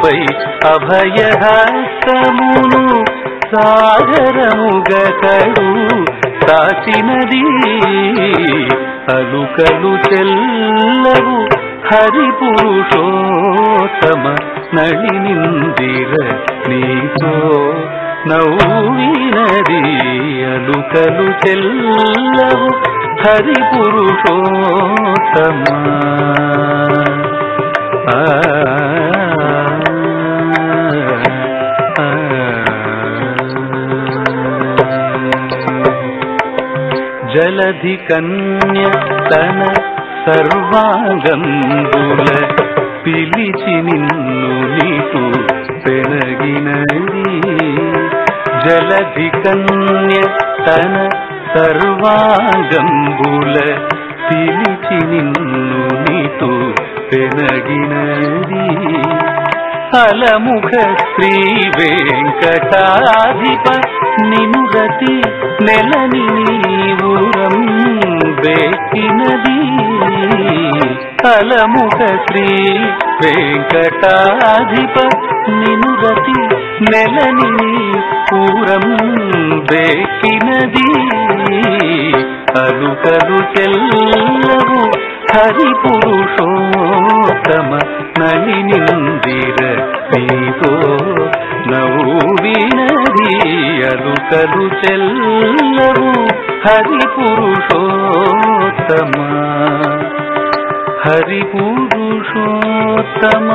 పై అభయహస్తమును సాగరముగతడు సాచినది అలుకలు చెల్లవు హరిపురుషోత్తమ నళినిందిర నీతో నవ్వినది అలుకలు చెల్లవు హరిపురుషోత్తమ జలధి కన్య తన సర్వాంగంబుల పిలిచి నిన్ను నీకు పెనగినది జలధి కన్య తన సర్వాంగంబుల పిలిచి నిన్ను నీకు పెనగినది అలముఖ శ్రీ వెంకటాధిప నినురతి నెలని నీవురం బెక్కినది అలముఖ శ్రీ వెంకటాధిప నినురతి నెలని నీవురం బెక్కినది అలుకలు చెల్లవు హరిపురుషోత్తమ నళినిందిర నీతో నవ్వినది అలుకలు చెల్లవు హరిపురుషోత్తమ హరిపురుషోత్తమ